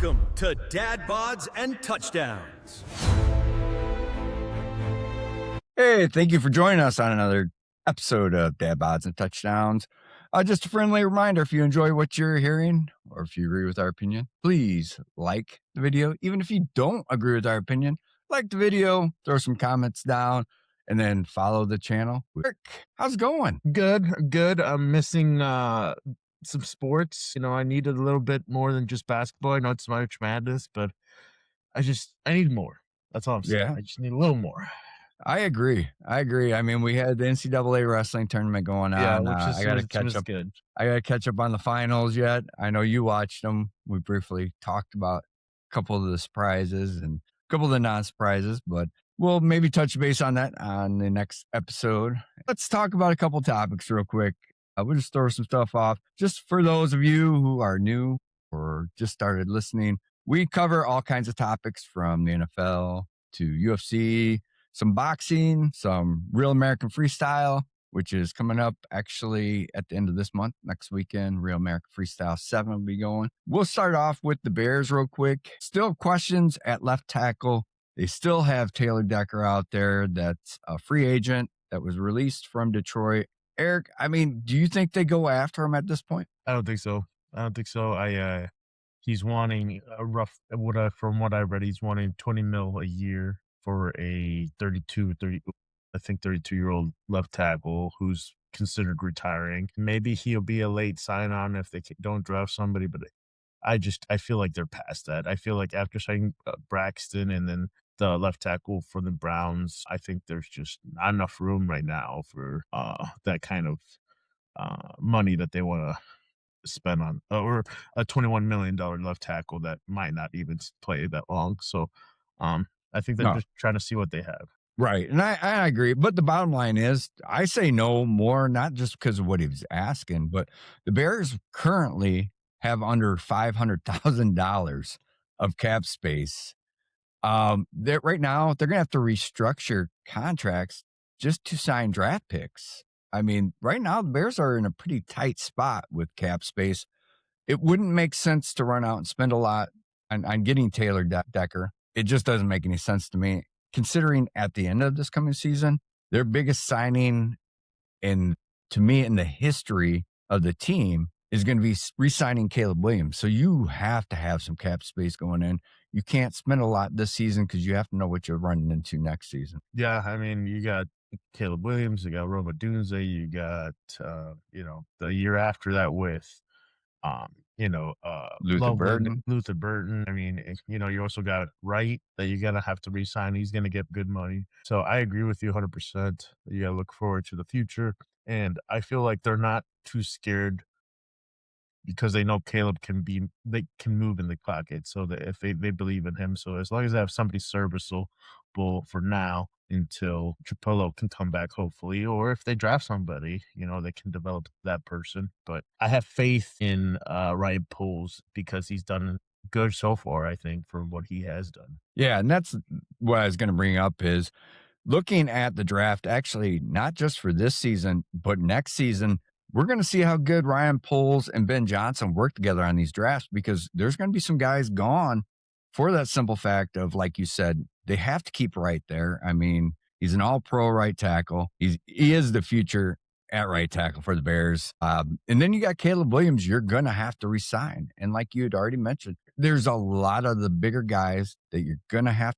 Welcome to Dad Bods and Touchdowns. Hey, thank you for joining us on another episode of Dad Bods and Touchdowns. Just a friendly reminder, if you enjoy what you're hearing or if you agree with our opinion, please like the video. Even if you don't agree with our opinion, like the video, throw some comments down, and then follow the channel. Erick, how's it going? Good. I'm missing some sports. I needed a little bit more than just basketball. I know it's March Madness, but I need more. That's all I'm saying. Yeah. I just need a little more. I agree. I mean, we had the NCAA wrestling tournament going on. I got to catch up. Good. I got to catch up on the finals yet. I know you watched them. We briefly talked about a couple of the surprises and a couple of the non-surprises, but we'll maybe touch base on that on the next episode. Let's talk about a couple topics real quick. We'll just throw some stuff off. Just for those of you who are new or just started listening, we cover all kinds of topics from the NFL to UFC, some boxing, some real American freestyle, which is coming up actually at the end of this month, next weekend. Real American Freestyle 7 will be going. We'll start off with the Bears real quick. Still questions at left tackle. They still have Taylor Decker out there. That's a free agent that was released from Detroit. Erick, I mean, do you think they go after him at this point? I don't think so. He's wanting a rough, from what I read, he's wanting $20 million a year for a 32-year-old left tackle who's considered retiring. Maybe he'll be a late sign-on if they don't draft somebody, but I feel like they're past that. I feel like after signing Braxton and then the left tackle for the Browns, I think there's just not enough room right now for that kind of money that they want to spend on, or a $21 million left tackle that might not even play that long. So I think they're just trying to see what they have. Right. And I agree. But the bottom line is, I say no more, not just because of what he was asking, but the Bears currently have under $500,000 of cap space. Right now, they're going to have to restructure contracts just to sign draft picks. I mean, right now, the Bears are in a pretty tight spot with cap space. It wouldn't make sense to run out and spend a lot on getting Taylor Decker. It just doesn't make any sense to me, considering at the end of this coming season, their biggest signing to me in the history of the team is going to be re-signing Caleb Williams. So you have to have some cap space going in. You can't spend a lot this season because you have to know what you're running into next season. Yeah, I mean, you got Caleb Williams, you got Roma Dunze, you got, the year after that with, Luther Burton. I mean, you also got Wright that you're going to have to re-sign. He's going to get good money. So I agree with you 100%. You got to look forward to the future. And I feel like they're not too scared because they know Caleb they can move in the pocket. So that if they believe in him. So as long as they have somebody serviceable for now until Trapello can come back, hopefully, or if they draft somebody, they can develop that person. But I have faith in Ryan Poles because he's done good so far, I think, for what he has done. Yeah, and that's what I was going to bring up is looking at the draft, actually, not just for this season, but next season, we're going to see how good Ryan Poles and Ben Johnson work together on these drafts, because there's going to be some guys gone for that simple fact of, like you said, they have to keep Wright there. I mean, he's an all-pro right tackle. He is the future at right tackle for the Bears. And then you got Caleb Williams you're going to have to re-sign. And like you had already mentioned, there's a lot of the bigger guys that you're going to have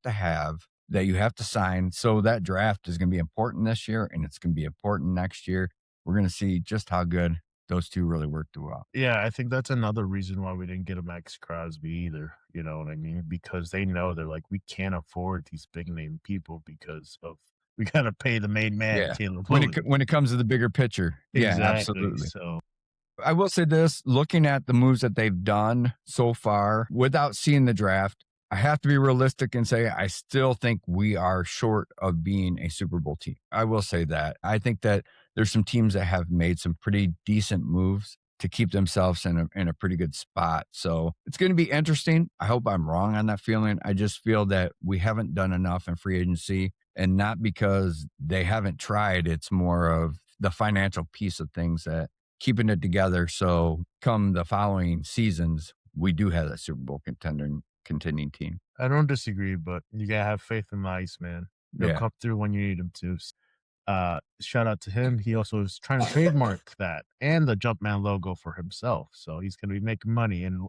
that you have to sign. So that draft is going to be important this year, and it's going to be important next year. We're going to see just how good those two really worked well. Yeah, I think that's another reason why we didn't get a Max Crosby either. You know what I mean? Because they know they're like, we can't afford these big name people because of we got to pay the main man. Yeah. Caleb When it comes to the bigger picture. Exactly. Yeah, absolutely. So I will say this, looking at the moves that they've done so far without seeing the draft, I have to be realistic and say I still think we are short of being a Super Bowl team. I will say that. I think that there's some teams that have made some pretty decent moves to keep themselves in a pretty good spot. So it's going to be interesting. I hope I'm wrong on that feeling. I just feel that we haven't done enough in free agency, and not because they haven't tried. It's more of the financial piece of things that keeping it together. So come the following seasons, we do have a Super Bowl contending team. I don't disagree, but you gotta have faith in the Iceman. He'll Yeah. come through when you need him to. Shout out to him. He also is trying to trademark that and the Jumpman logo for himself. So he's going to be making money in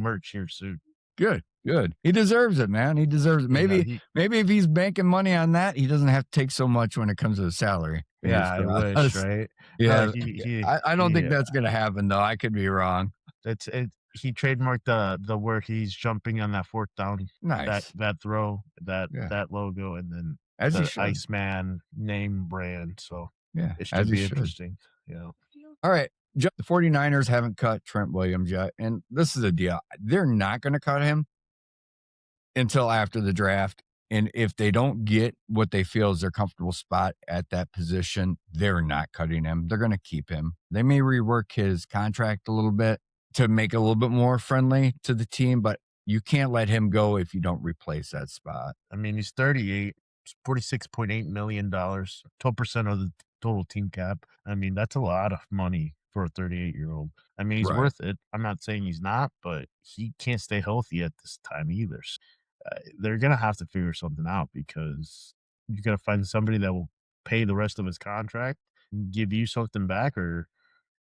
merch here soon. Good, good. He deserves it, man. He deserves it. Yeah, Maybe if he's banking money on that, he doesn't have to take so much when it comes to the salary. yeah, I wish, right? Yeah, No, he, I don't think he, that's gonna happen though. I could be wrong. it's it. He trademarked the where he's jumping on that fourth down, Nice. that throw, Yeah, that logo, and then as he the should. Iceman name brand. So Yeah, it as should he be should. interesting. You know, All right. The 49ers haven't cut Trent Williams yet. And this is a deal. They're not going to cut him until after the draft. And if they don't get what they feel is their comfortable spot at that position, they're not cutting him. They're going to keep him. They may rework his contract a little bit to make it a little bit more friendly to the team, but you can't let him go if you don't replace that spot. I mean, he's 38, $46.8 million, 12% of the total team cap. I mean, that's a lot of money for a 38-year-old. I mean, he's Right. worth it. I'm not saying he's not, but he can't stay healthy at this time either. They're going to have to figure something out because you got to find somebody that will pay the rest of his contract, give you something back, or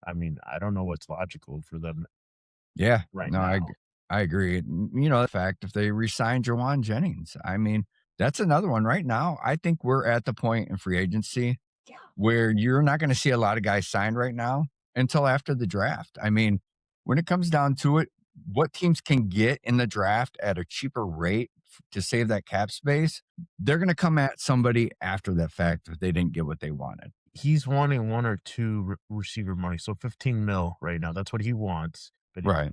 I mean, I don't know what's logical for them Yeah. right No, now. I agree. The fact if they resign Jawan Jennings, I mean, that's another one right now. I think we're at the point in free agency where you're not going to see a lot of guys signed right now until after the draft. I mean, when it comes down to it, what teams can get in the draft at a cheaper rate to save that cap space, they're going to come at somebody after the fact if they didn't get what they wanted. He's wanting one or two receiver money, so 15 mil right now. That's what he wants. But Right.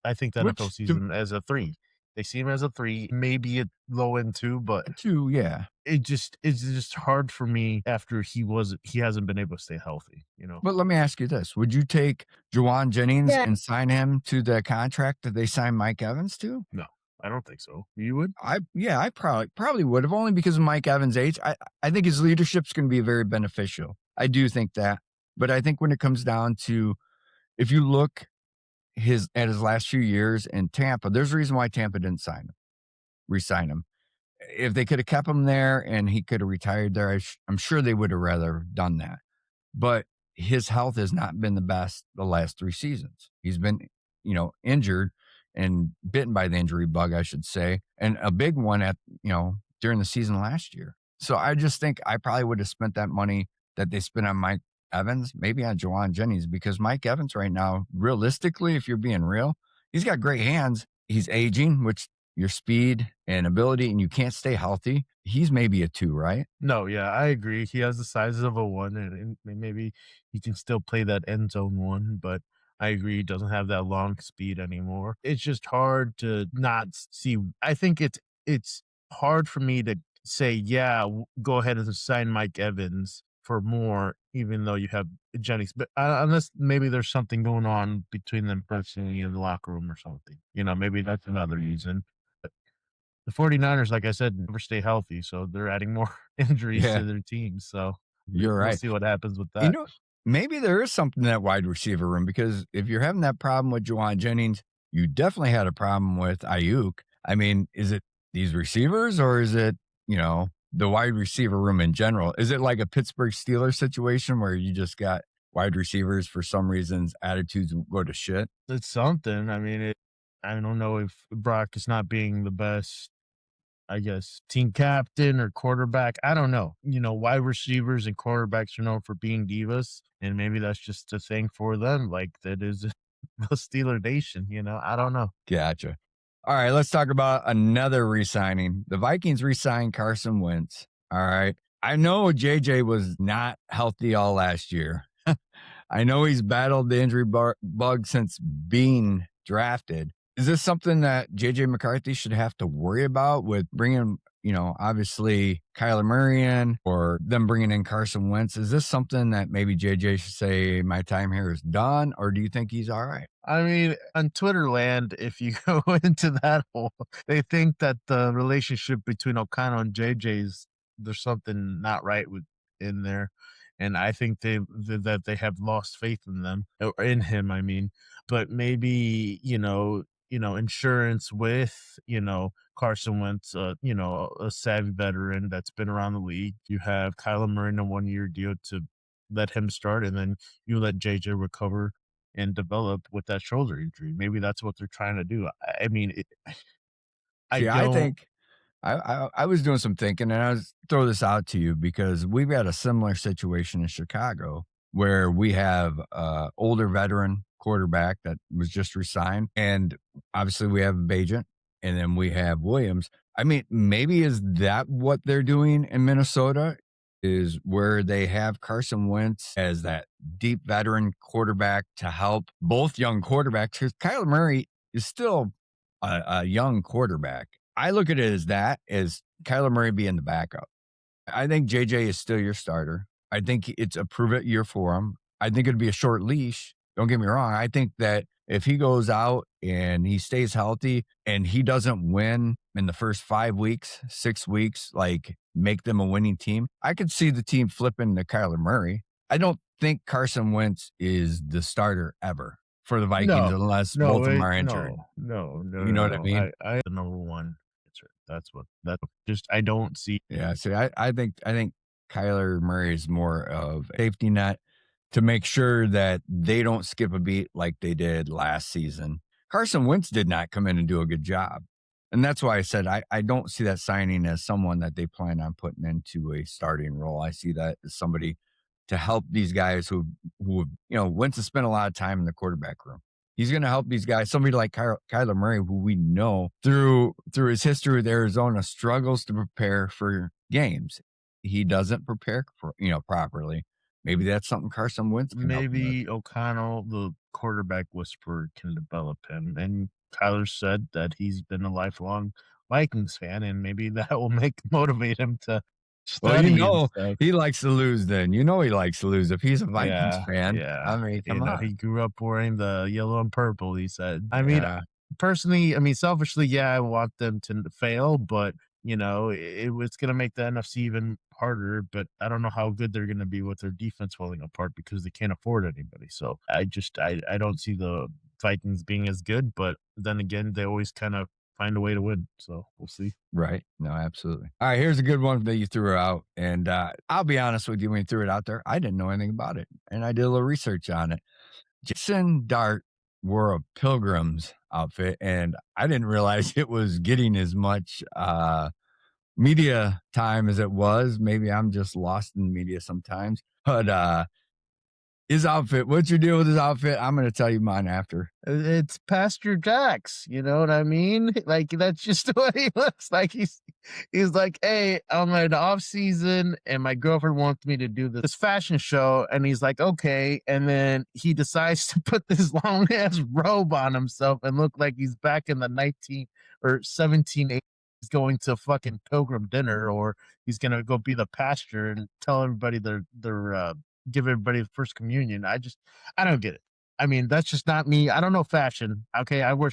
I think the NFL sees him as a 3. They see him as a 3, maybe a low end 2, but Yeah. it's just hard for me after he hasn't been able to stay healthy, you know? But let me ask you this. Would you take Jawan Jennings and sign him to the contract that they signed Mike Evans to? No, I don't think so. You would? I probably would have, only because of Mike Evans' age. I think his leadership's going to be very beneficial. I do think that. But I think when it comes down to, if you look at his last few years in Tampa, there's a reason why Tampa didn't re-sign him. If they could have kept him there and he could have retired there, I'm sure they would have rather done that. But his health has not been the best the last 3 seasons. He's been, injured and bitten by the injury bug, I should say, and a big one during the season last year. So I just think I probably would have spent that money that they spent on Mike Evans, maybe on Jawan Jennings, because Mike Evans right now, realistically, if you're being real, he's got great hands. He's aging, which your speed and ability, and you can't stay healthy. He's maybe a 2, right? No, yeah, I agree. He has the size of a 1, and maybe he can still play that end zone 1, but I agree he doesn't have that long speed anymore. It's just hard to not see. I think it's hard for me to say, yeah, go ahead and sign Mike Evans for more, even though you have Jennings. But unless maybe there's something going on between them personally in the locker room or something. Maybe that's another reason. The 49ers, like I said, never stay healthy, so they're adding more injuries Yeah, to their team, so you're we'll right. see what happens with You that. know, maybe there is something in that wide receiver room, because if you're having that problem with Jawan Jennings, you definitely had a problem with Ayuk. I mean, is it these receivers, or is it, the wide receiver room in general? Is it like a Pittsburgh Steelers situation where you just got wide receivers, for some reasons, attitudes go to shit? It's something. I mean, I don't know if Brock is not being the best, I guess, team captain or quarterback. I don't know. Wide receivers and quarterbacks are known for being divas, and maybe that's just a thing for them. Like that is the Steeler Nation. I don't know. Gotcha. All right, let's talk about another re-signing. The Vikings re-signed Carson Wentz. All right. I know JJ was not healthy all last year. I know he's battled the injury bug since being drafted. Is this something that JJ McCarthy should have to worry about with bringing, obviously Kyler Murray in, or them bringing in Carson Wentz? Is this something that maybe JJ should say, my time here is done, or do you think he's all right? I mean, on Twitter land, if you go into that hole, they think that the relationship between O'Connell and JJ's, there's something not right in there. And I think that they have lost faith in them, or in him, I mean. But maybe, insurance with, Carson Wentz, a savvy veteran that's been around the league. You have Kyler Murray in a 1-year deal to let him start, and then you let JJ recover and develop with that shoulder injury. Maybe that's what they're trying to do. I mean, I See, I don't. think I was doing some thinking, and I was throw this out to you because we've got a similar situation in Chicago where we have a older veteran quarterback that was just resigned, and obviously we have Bajent, and then we have Williams. I mean, maybe is that what they're doing in Minnesota? Is where they have Carson Wentz as that deep veteran quarterback to help both young quarterbacks. Because Kyler Murray is still a young quarterback. I look at it as Kyler Murray being the backup. I think JJ is still your starter. I think it's a prove it year for him. I think it'd be a short leash. Don't get me wrong. I think that if he goes out and he stays healthy and he doesn't win in the first 5 weeks, 6 weeks, like make them a winning team, I could see the team flipping to Kyler Murray. I don't think Carson Wentz is the starter ever for the Vikings unless both of them are injured. No. You know what I mean? I the number one answer. That's just I don't see. Yeah. See, I think Kyler Murray is more of a safety net to make sure that they don't skip a beat like they did last season. Carson Wentz did not come in and do a good job. And that's why I said I don't see that signing as someone that they plan on putting into a starting role. I see that as somebody to help these guys who Wentz has spent a lot of time in the quarterback room. He's going to help these guys. Somebody like Kyler Murray, who we know through his history with Arizona, struggles to prepare for games. He doesn't prepare for properly. Maybe that's something Carson Wentz can help him with. Maybe O'Connell, the quarterback whisperer, can develop him. And Kyler said that he's been a lifelong Vikings fan, and maybe that will motivate him to study and stuff. He likes to lose then. He likes to lose if he's a Vikings fan. Yeah. I mean, come on. He grew up wearing the yellow and purple, he said. I mean, personally, selfishly, I want them to fail, but it's going to make the NFC even harder, but I don't know how good they're going to be with their defense falling apart because they can't afford anybody. So I don't see the Vikings being as good, but then again, they always kind of find a way to win. So we'll see. Right. No, absolutely. All right. Here's a good one that you threw out. And I'll be honest with you, when you threw it out there, I didn't know anything about it. And I did a little research on it. Jason Dart wore a Pilgrim's outfit, and I didn't realize it was getting as much media time as it was. Maybe I'm just lost in the media sometimes. But his outfit, what's your deal with his outfit? I'm going to tell you mine after. It's Pastor Jax. You know what I mean? Like, that's just what he looks like. He's like, hey, I'm in the off season and my girlfriend wants me to do this fashion show. And he's like, okay. And then he decides to put this long ass robe on himself and look like he's back in the 19 or 1780s. He's going to fucking pilgrim dinner, or he's going to go be the pastor and tell everybody they're give everybody the first communion. I don't get it. I mean, that's just not me. I don't know fashion. Okay, I wear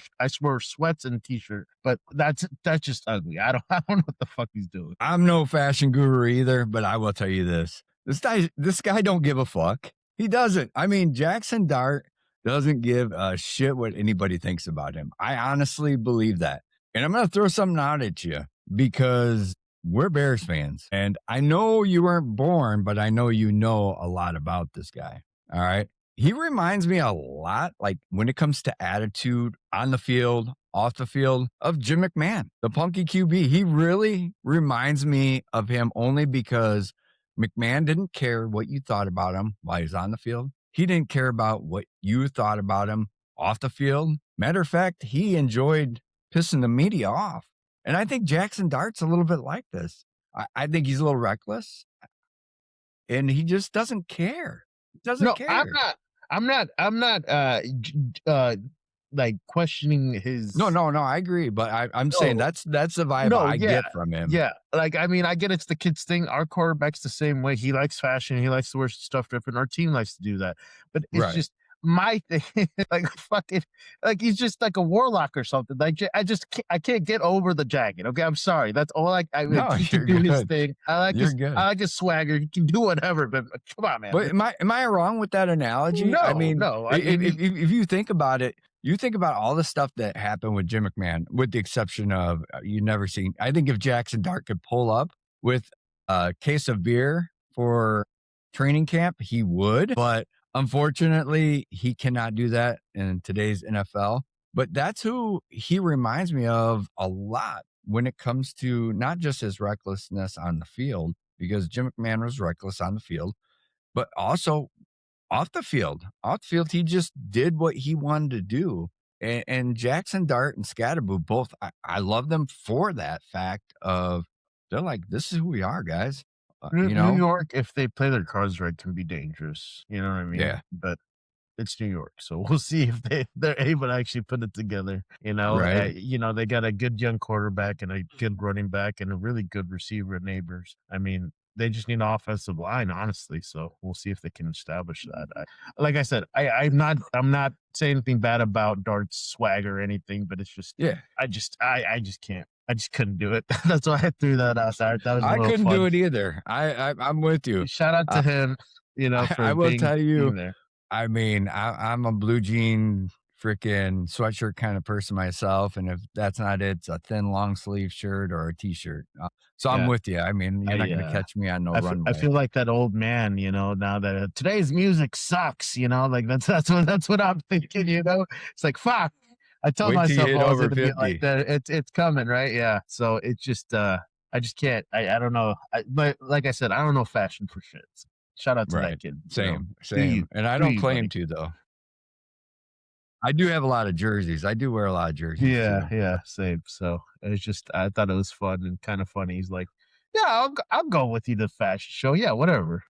sweats and t-shirt, but that's just ugly. I don't know what the fuck he's doing. I'm no fashion guru either, but I will tell you this. This guy don't give a fuck. He doesn't. I mean, Jackson Dart doesn't give a shit what anybody thinks about him. I honestly believe that. And I'm going to throw something out at you because we're Bears fans, and I know you weren't born, but I know you know a lot about this guy. All right. He reminds me a lot, like when it comes to attitude on the field, off the field, of Jim McMahon, the punky QB. He really reminds me of him only because McMahon didn't care what you thought about him while he was on the field. He didn't care about what you thought about him off the field. Matter of fact, he enjoyed pissing the media off. And I think Jackson Dart's a little bit like this. I think he's a little reckless, and he just doesn't care. He doesn't care. I'm not like questioning his. No. I agree, but I'm saying that's the vibe I get from him. Yeah, like I mean, I get it's the kids thing. Our quarterback's the same way. He likes fashion. He likes to wear stuff different. Our team likes to do that, but it's just my thing. Like fucking, like he's just like a warlock or something. Like I can't get over the jacket. Okay, I'm sorry. That's all he can do his thing. I like his swagger. He can do whatever, but come on, man. But am I wrong with that analogy? No, I mean, no. If you think about it, You think about all the stuff that happened with Jim McMahon, with the exception of you never seen. I think if Jackson Dart could pull up with a case of beer for training camp, he would. But unfortunately, he cannot do that in today's NFL. But that's who he reminds me of a lot when it comes to not just his recklessness on the field, because Jim McMahon was reckless on the field, but also off the field. Off the field, he just did what he wanted to do. And Jackson Dart and Scatterboo both, I love them for that fact of they're like, this is who we are, guys. New York, if they play their cards right, can be dangerous. You know what I mean? Yeah. But it's New York, so we'll see if they're able to actually put it together. Right. They got a good young quarterback and a good running back and a really good receiver neighbors. I mean, they just need an offensive line, honestly. So we'll see if they can establish that. Like I said, I'm not saying anything bad about Dart's swag or anything, but it's just Yeah. I just can't. I just couldn't do it. That's why I threw that out there. That was a I little couldn't fun. do it either. I'm with you. Shout out to him, for I will tell you, being there. I mean, I'm a blue jean freaking sweatshirt kind of person myself. And if that's not it, it's a thin long sleeve shirt or a t-shirt. So I'm Yeah. with you. I mean, you're not going to catch me on no runway. I feel like that old man, now that today's music sucks, like that's what I'm thinking, It's like, fuck. I told Wait till you myself hit I was over going to be 50. like that. It's coming, right? Yeah. So it's just, I just can't. I don't know. But like I said, I don't know fashion for shit. So shout out to that kid. Same. you, And I do don't you, claim buddy. to, though. I do have a lot of jerseys. I do wear a lot of jerseys. Yeah, too. yeah, same. So it's just, I thought it was fun and kind of funny. He's like, yeah, I'll go with you to the fashion show. Yeah, whatever.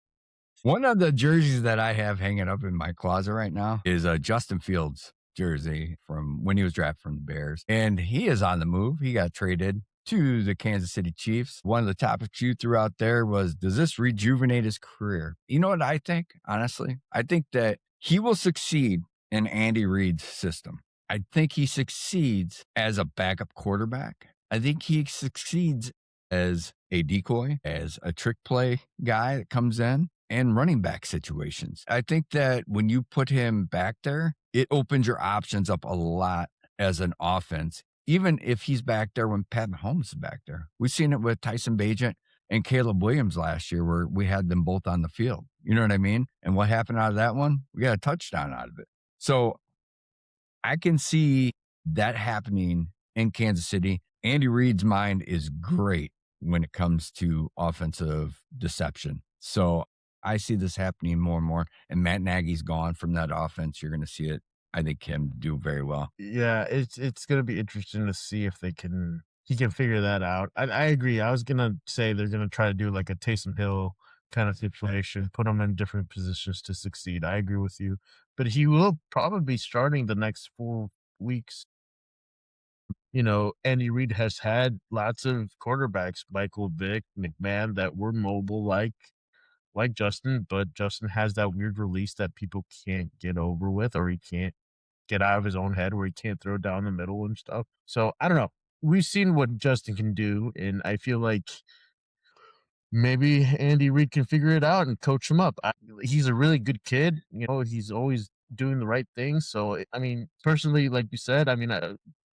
One of the jerseys that I have hanging up in my closet right now is a Justin Fields jersey from when he was drafted from the Bears. And he is on the move. He got traded to the Kansas City Chiefs. One of the topics you threw out there was, does this rejuvenate his career? You know what I think, honestly? I think that he will succeed in Andy Reid's system. I think he succeeds as a backup quarterback. I think he succeeds as a decoy, as a trick play guy that comes in, and running back situations. I think that when you put him back there, it opens your options up a lot as an offense, even if he's back there when Pat Mahomes is back there. We've seen it with Tyson Bagent and Caleb Williams last year where we had them both on the field. You know what I mean? And what happened out of that one? We got a touchdown out of it. So I can see that happening in Kansas City. Andy Reid's mind is great when it comes to offensive deception. So I see this happening more and more. And Matt Nagy's gone from that offense. You're going to see it. I think him do very well. Yeah, it's gonna be interesting to see if he can figure that out. I agree. I was gonna say they're gonna try to do like a Taysom Hill kind of situation, put him in different positions to succeed. I agree with you, but he will probably be starting the next 4 weeks. Andy Reid has had lots of quarterbacks, Michael Vick, McMahon, that were mobile like Justin, but Justin has that weird release that people can't get over with, or he can't get out of his own head where he can't throw down the middle and stuff. So I don't know. We've seen what Justin can do, and I feel like maybe Andy Reid can figure it out and coach him up. He's a really good kid. He's always doing the right thing. So, I mean, personally, like you said, I mean,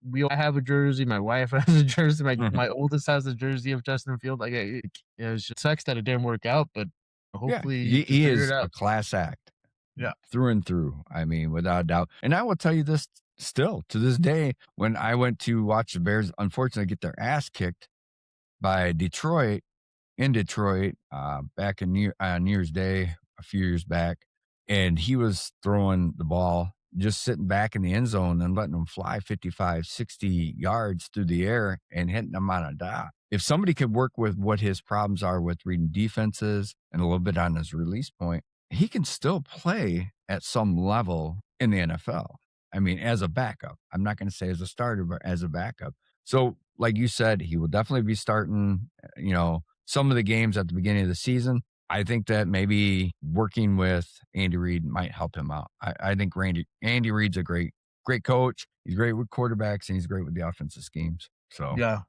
we all have a jersey. My wife has a jersey. My oldest has a jersey of Justin Field. Like, it just sucks that it didn't work out, but hopefully he is a class act. Yeah. Through and through. I mean, without a doubt. And I will tell you this still to this day, when I went to watch the Bears, unfortunately, get their ass kicked by Detroit back in New Year's Day a few years back. And he was throwing the ball, just sitting back in the end zone and letting them fly 55, 60 yards through the air and hitting them on a dot. If somebody could work with what his problems are with reading defenses and a little bit on his release point, he can still play at some level in the NFL. I mean, as a backup. I'm not going to say as a starter, but as a backup. So, like you said, he will definitely be starting, some of the games at the beginning of the season. I think that maybe working with Andy Reid might help him out. I think Andy Reid's a great coach. He's great with quarterbacks, and he's great with the offensive schemes. So yeah.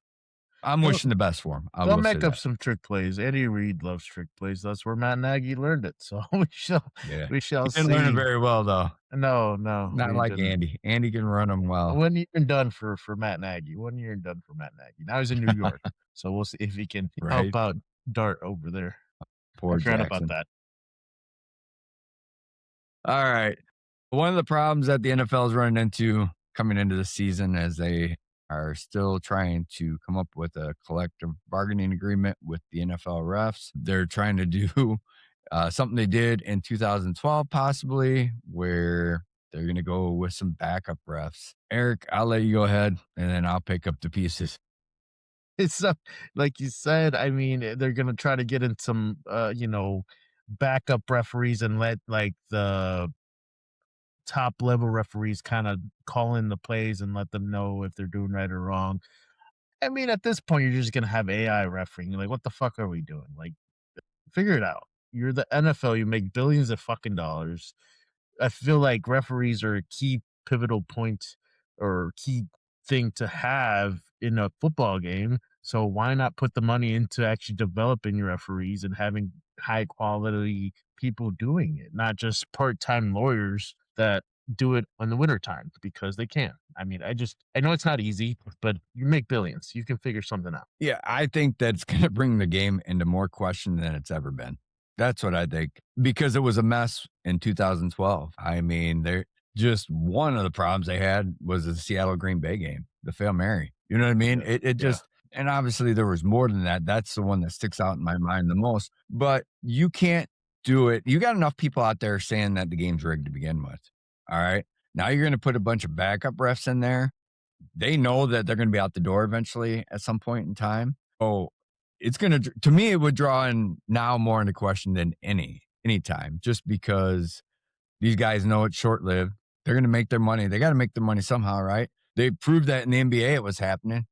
I'm wishing the best for him. I They'll will say make up that. some trick plays. Andy Reid loves trick plays. That's where Matt Nagy learned it. So Yeah. we shall He didn't learn it see. very well, though. No, Not he like didn't. Andy. Andy can run them well. 1 year and done for Matt Nagy. 1 year and done for Matt Nagy. Now he's in New York, so we'll see if he can Right. help out Dart over there. Poor I forgot about Jackson. that. All right. One of the problems that the NFL is running into coming into the season as they are still trying to come up with a collective bargaining agreement with the NFL refs. They're trying to do something they did in 2012, possibly, where they're going to go with some backup refs. Eric, I'll let you go ahead and then I'll pick up the pieces. It's like you said. I mean, they're gonna try to get in some, backup referees and let like the top level referees kind of call in the plays and let them know if they're doing right or wrong. I mean, at this point, you're just gonna have AI refereeing. Like, what the fuck are we doing? Like, figure it out. You're the NFL. You make billions of fucking dollars. I feel like referees are a key pivotal point or key thing to have in a football game. So why not put the money into actually developing your referees and having high quality people doing it, not just part-time lawyers that do it in the wintertime because they can. I mean, I know it's not easy, but you make billions. You can figure something out. Yeah, I think that's going to bring the game into more question than it's ever been. That's what I think, because it was a mess in 2012. I mean, just one of the problems they had was the Seattle Green Bay game, the Hail Mary. You know what I mean? Yeah. It just, and obviously there was more than that. That's the one that sticks out in my mind the most. But you can't do it. You got enough people out there saying that the game's rigged to begin with. All right. Now you're going to put a bunch of backup refs in there. They know that they're going to be out the door eventually at some point in time. Oh, it's going to me, it would draw in now more into question than any time, just because these guys know it's short lived. They're going to make their money. They got to make their money somehow, right? They proved that in the NBA it was happening.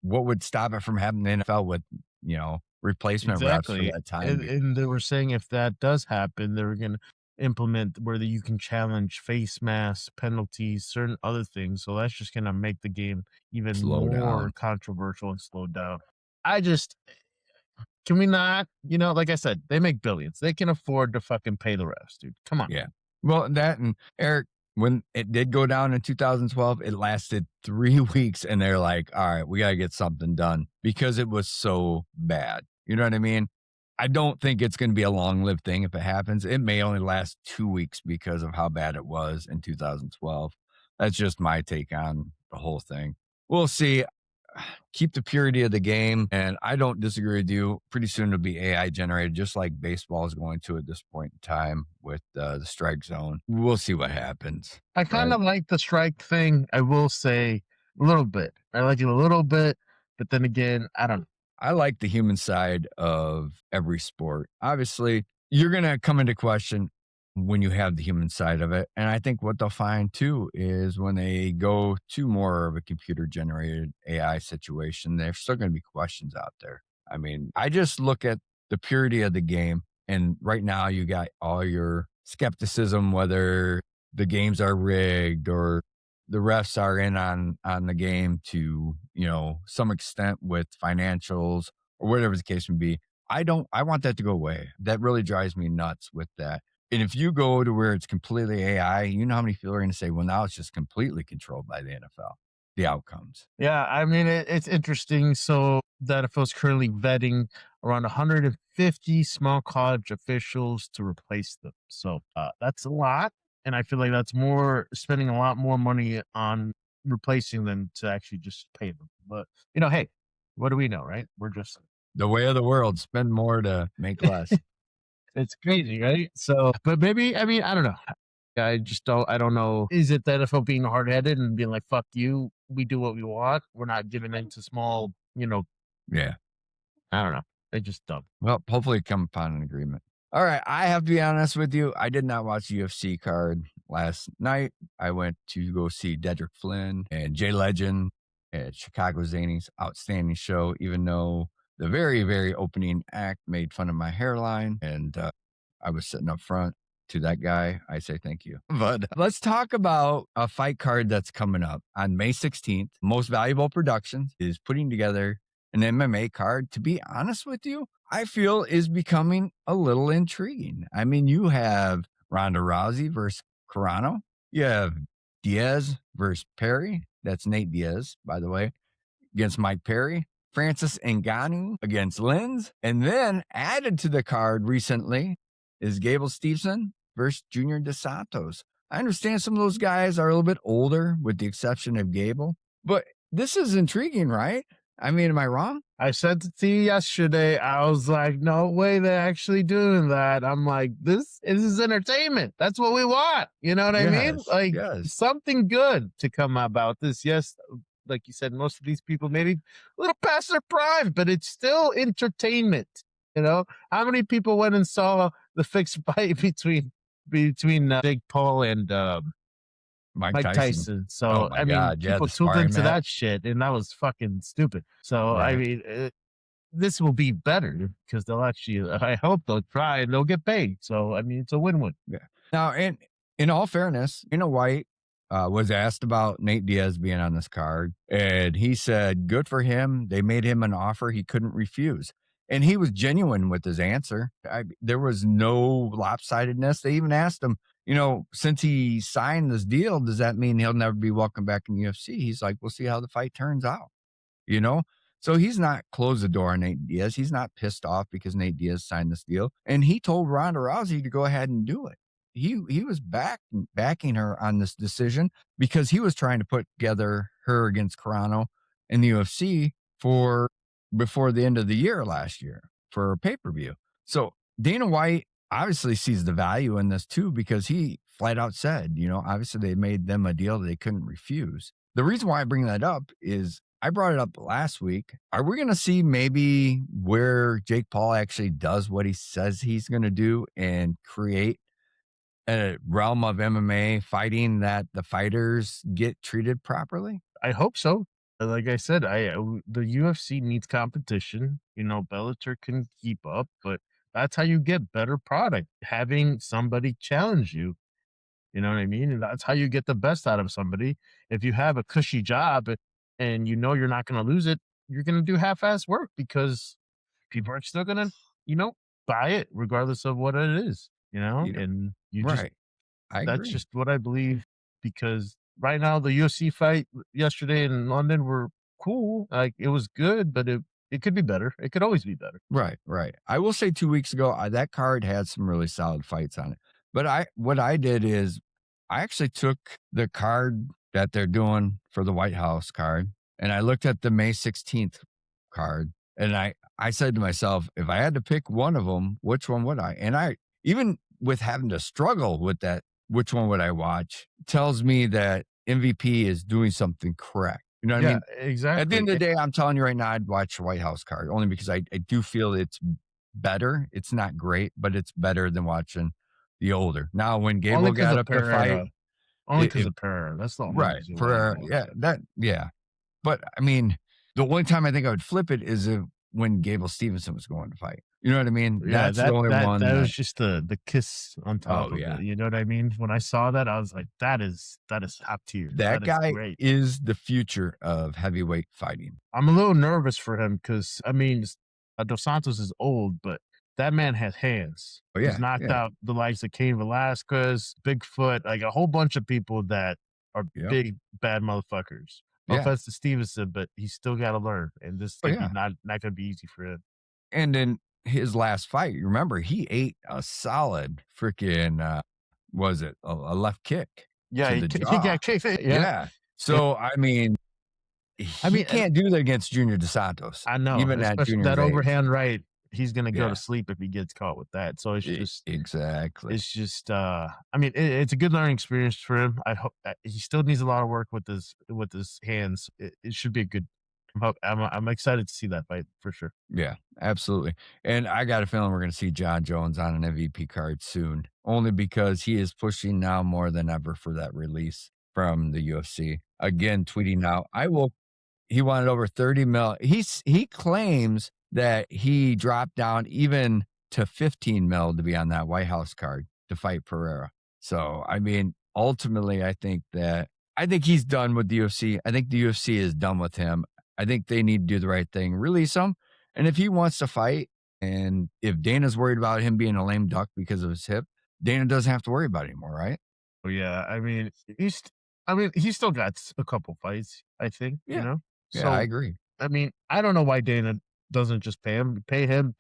What would stop it from happening in the NFL with, replacement refs for Exactly. that time? And they were saying if that does happen, they were going to implement where you can challenge face masks, penalties, certain other things. So that's just going to make the game even Slow more down. controversial and slow down. Can we not, like I said, they make billions. They can afford to fucking pay the refs, dude. Come on. Yeah. Well, that and Eric, when it did go down in 2012, it lasted 3 weeks and they're like, all right, we got to get something done because it was so bad. You know what I mean? I don't think it's going to be a long-lived thing if it happens. It may only last 2 weeks because of how bad it was in 2012. That's just my take on the whole thing. We'll see. Keep the purity of the game, and I don't disagree with you. Pretty soon it'll be AI generated, just like baseball is going to at this point in time with the strike zone. We'll see what happens. I kind of like the strike thing. I will say a little bit. I like it a little bit, but then again, I don't know. I like the human side of every sport. Obviously, you're going to come into question when you have the human side of it. And I think what they'll find too is when they go to more of a computer generated AI situation, there's still going to be questions out there. I mean, I just look at the purity of the game. And right now you got all your skepticism, whether the games are rigged or the refs are in on the game to, some extent with financials or whatever the case may be. I want that to go away. That really drives me nuts with that. And if you go to where it's completely AI, you know how many people are going to say, well, now it's just completely controlled by the NFL, the outcomes. Yeah, I mean, it's interesting. So the NFL is currently vetting around 150 small college officials to replace them. So that's a lot. And I feel like that's spending a lot more money on replacing them to actually just pay them. But, hey, what do we know, right? We're just the way of the world, spend more to make less. It's crazy, right? So, but maybe, I mean, I don't know. I don't know. Is it the NFL being hard headed and being like, fuck you, we do what we want? We're not giving in to small, Yeah. I don't know. They just dumb. Well, hopefully come upon an agreement. All right. I have to be honest with you. I did not watch the UFC card last night. I went to go see Dedrick Flynn and Jay Legend at Chicago Zany's outstanding show, even though the very, very opening act made fun of my hairline and I was sitting up front. To that guy, I say thank you. But let's talk about a fight card that's coming up on May 16th. Most Valuable Productions is putting together an MMA card, to be honest with you, I feel is becoming a little intriguing. I mean, you have Ronda Rousey versus Carano. You have Diaz versus Perry. That's Nate Diaz, by the way, against Mike Perry. Francis Ngannou against Linz. And then added to the card recently is Gable Steveson versus Junior Dos Santos. I understand some of those guys are a little bit older, with the exception of Gable, but this is intriguing, right? I mean, am I wrong? I said to you yesterday, I was like, no way they're actually doing that. I'm like, this is entertainment. That's what we want. You know what I mean? Yes, Like yes. something good to come about this. Yes, like you said, most of these people maybe a little past their prime, but it's still entertainment. You know, how many people went and saw the fixed fight between Big Paul and Mike Tyson? Oh So my I mean, God. Yeah, people the tuned sparring into match. that shit, and that was fucking stupid. So I Right. mean, this will be better because they'll actually. I hope they'll try and they'll get paid. So I mean, it's a win-win. Yeah. Now, in all fairness, White was asked about Nate Diaz being on this card, and he said, good for him. They made him an offer he couldn't refuse. And he was genuine with his answer. There was no lopsidedness. They even asked him, since he signed this deal, does that mean he'll never be welcome back in the UFC? He's like, we'll see how the fight turns out, you know? So he's not closed the door on Nate Diaz. He's not pissed off because Nate Diaz signed this deal. And he told Ronda Rousey to go ahead and do it. He was backing her on this decision because he was trying to put together her against Carano in the UFC for before the end of the year last year for a pay-per-view. So Dana White obviously sees the value in this too, because he flat out said, obviously they made them a deal they couldn't refuse. The reason why I bring that up is I brought it up last week. Are we going to see maybe where Jake Paul actually does what he says he's going to do and create a realm of MMA fighting that the fighters get treated properly? I hope so. Like I said, the UFC needs competition. Bellator can keep up, but that's how you get better product. Having somebody challenge you. You know what I mean? And that's how you get the best out of somebody. If you have a cushy job and you're not going to lose it, you're going to do half-ass work because people are still going to, buy it regardless of what it is, You know, and right. I that's agree. just what I believe because right now the UFC fight yesterday in London were cool. Like it was good, but it could be better. It could always be better. Right, right. I will say 2 weeks ago, that card had some really solid fights on it. But what I did is I actually took the card that they're doing for the White House card, and I looked at the May 16th card, and I said to myself, if I had to pick one of them, which one would I? And even with having to struggle with that, which one would I watch, tells me that MVP is doing something correct. You know what I Yeah, mean? exactly. At the end of the day, I'm telling you right now, I'd watch the White House card only because I do feel it's better. It's not great, but it's better than watching the older. Now, when Only Gable because got of up to fight, Pereira. Only because it of Pereira. That's the only right reason why I for watch yeah that. yeah. But I mean, the only time I think I would flip it is when Gable Stevenson was going to fight. You know what I mean? Yeah, That's the only one that was that. just the kiss on top Oh of yeah, it. You know what I mean? When I saw that, I was like, that is top tier. that That is guy great. is the future of heavyweight fighting. I'm a little nervous for him because I mean, Dos Santos is old, but that man has hands. Oh He's yeah, knocked yeah, out the likes of Cain Velasquez, Bigfoot, like a whole bunch of people that are yep, big bad motherfuckers. No yeah. offense to Stevenson, but he's still got to learn, and this is Oh gonna be yeah. not gonna be easy for him. And in his last fight, you remember he ate a solid freaking was it a left kick Yeah, to the he jaw? got kicked. Yeah, Yeah. So I mean, I he mean, can't do that against Junior Dos Santos, I know, even at especially Junior's that age. overhand right. He's gonna go to Yeah, sleep if he gets caught with that. So exactly. I mean, it's a good learning experience for him. I hope he still needs a lot of work with his hands. It should be a good. I'm excited to see that fight for sure. Yeah, absolutely. And I got a feeling we're going to see John Jones on an MVP card soon, only because he is pushing now more than ever for that release from the UFC. Again, tweeting out, he wanted over 30 mil. He claims that he dropped down even to 15 mil to be on that White House card to fight Pereira. So, I mean, ultimately, I think he's done with the UFC. I think the UFC is done with him. I think they need to do the right thing, release him. And if he wants to fight, and if Dana's worried about him being a lame duck because of his hip, Dana doesn't have to worry about it anymore, right? Oh, yeah, he's still got a couple fights, I think, Yeah. Yeah, I So, agree. I mean, I don't know why Dana doesn't just pay him.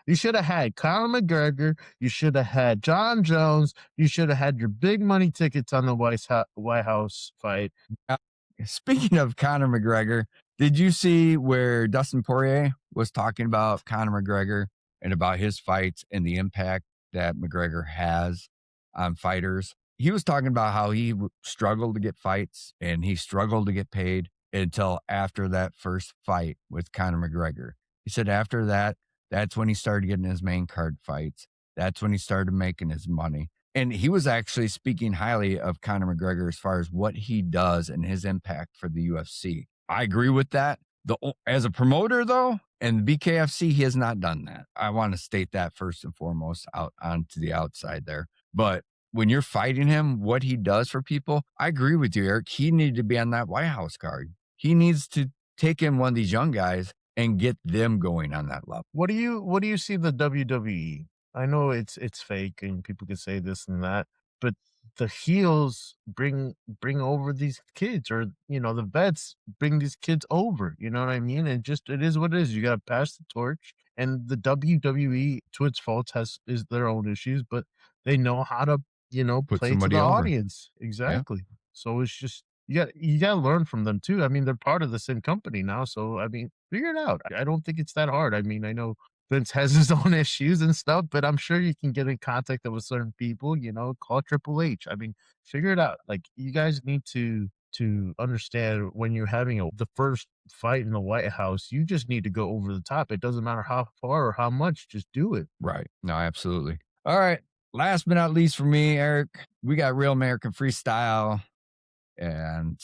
You should have had Conor McGregor, you should have had John Jones, you should have had your big money tickets on the White House fight. Uh, Speaking of Conor McGregor, did you see where Dustin Poirier was talking about Conor McGregor and about his fights and the impact that McGregor has on fighters? He was talking about how he struggled to get fights and he struggled to get paid until after that first fight with Conor McGregor. He said after that, that's when he started getting his main card fights. That's when he started making his money. And he was actually speaking highly of Conor McGregor as far as what he does and his impact for the UFC. I agree with that. As a promoter, though, and BKFC, he has not done that. I want to state that first and foremost out onto the outside there. But when you're fighting him, what he does for people, I agree with you, Eric. He needed to be on that White House card. He needs to take in one of these young guys and get them going on that level. What do you see the WWE? I know it's fake and people can say this and that, but the heels bring over these kids, or the vets bring these kids over. You know what I mean? And just it is what it is. You got to pass the torch. And the WWE, to its fault, is their own issues, but they know how to Put play to the somebody over. audience Yeah. exactly. So it's just you got to learn from them too. I mean, they're part of the same company now, so I mean, figure it out. I don't think it's that hard. I mean, I know Vince has his own issues and stuff, but I'm sure you can get in contact with certain people, call Triple H. I mean, figure it out. Like, you guys need to understand, when you're having the first fight in the White House, you just need to go over the top. It doesn't matter how far or how much, just do it. Right. No, absolutely. All right. Last but not least for me, Eric, we got Real American Freestyle and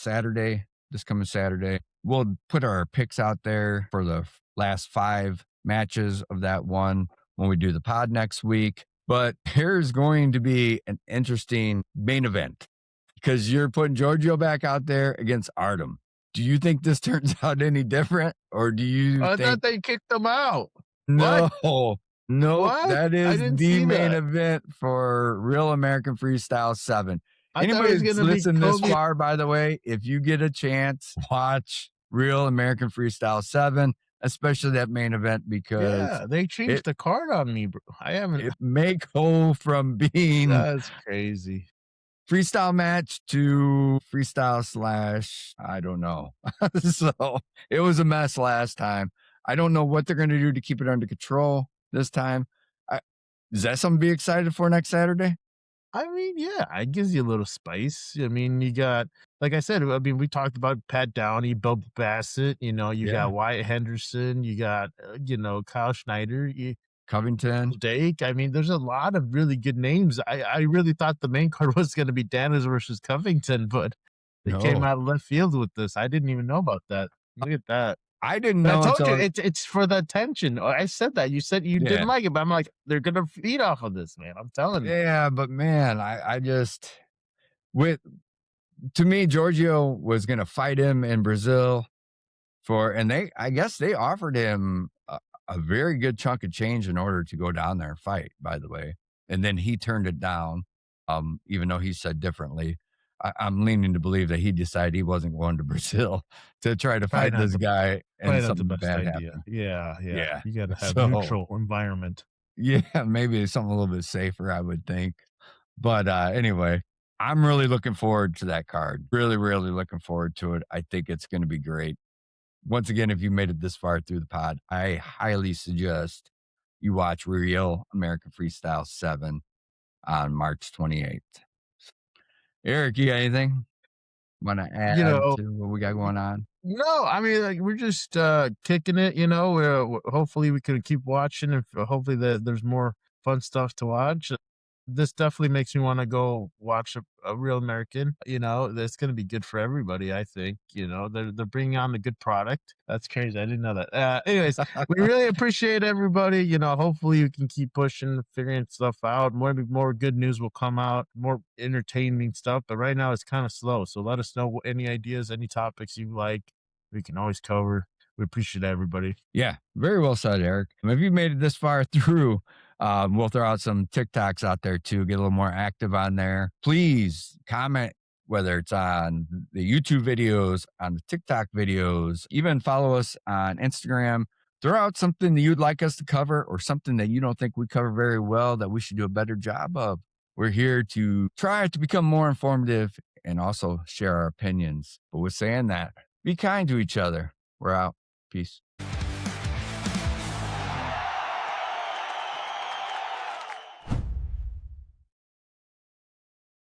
this coming Saturday. We'll put our picks out there for the last 5 matches of that one when we do the pod next week. But here's going to be an interesting main event because you're putting Giorgio back out there against Artem. Do you think this turns out any different, or do you I think thought they kicked them out. no? What? Nope, What? that I is didn't the see main that. event for Real American Freestyle 7. I thought it Anybody was that's gonna be listened this Kobe. far, by the way, if you get a chance, watch Real American Freestyle 7, especially that main event, because Yeah, they changed it the card on me, bro. I haven't. it may go from being That's crazy. freestyle match to freestyle slash, I don't know. So it was a mess last time. I don't know what they're going to do to keep it under control this time. I, is that something to be excited for next Saturday? I mean, yeah, it gives you a little spice. I mean, you got, like I said, I mean, we talked about Pat Downey, Bill Bassett, you Yeah. got Wyatt Henderson, you got, Kyle Schneider, Covington. Dake. I mean, there's a lot of really good names. I really thought the main card was going to be Danis versus Covington, but they came No, out of left field with this. I didn't even know about that. Look at that. I didn't But I know told you until, it's for the attention. I said that. You said you yeah. didn't like it, but I'm like, they're gonna feed off of this, man. I'm telling you. Yeah, but man, I just, with, to me, Giorgio was going to fight him in Brazil and I guess they offered him a very good chunk of change in order to go down there and fight, by the way. And then he turned it down, even though he said differently. I'm leaning to believe that he decided he wasn't going to Brazil to try to Probably fight not this the guy probably and not the something best bad idea. happened. Yeah, yeah. Yeah. You gotta have So, neutral environment. yeah, maybe something a little bit safer, I would think. But anyway, I'm really looking forward to that card. Really, really looking forward to it. I think it's going to be great. Once again, if you made it this far through the pod, I highly suggest you watch Real American Freestyle 7 on March 28th. Eric, you got anything want to You add know, to what we got going on? no, I mean, like, we're just kicking it. Hopefully we can keep watching, and hopefully there's more fun stuff to watch. This definitely makes me want to go watch a Real American. That's going to be good for everybody. I think. They're bringing on the good product. That's crazy. I didn't know that. Anyways, we really appreciate everybody. Hopefully we can keep pushing, figuring stuff out. More good news will come out. More entertaining stuff. But right now it's kind of slow. So let us know any ideas, any topics you like. We can always cover. We appreciate everybody. Yeah, very well said, Eric. If you made it this far through, we'll throw out some TikToks out there too. Get a little more active on there. Please comment, whether it's on the YouTube videos, on the TikTok videos, even follow us on Instagram. Throw out something that you'd like us to cover or something that you don't think we cover very well that we should do a better job of. We're here to try to become more informative and also share our opinions. But with saying that, be kind to each other. We're out. Peace.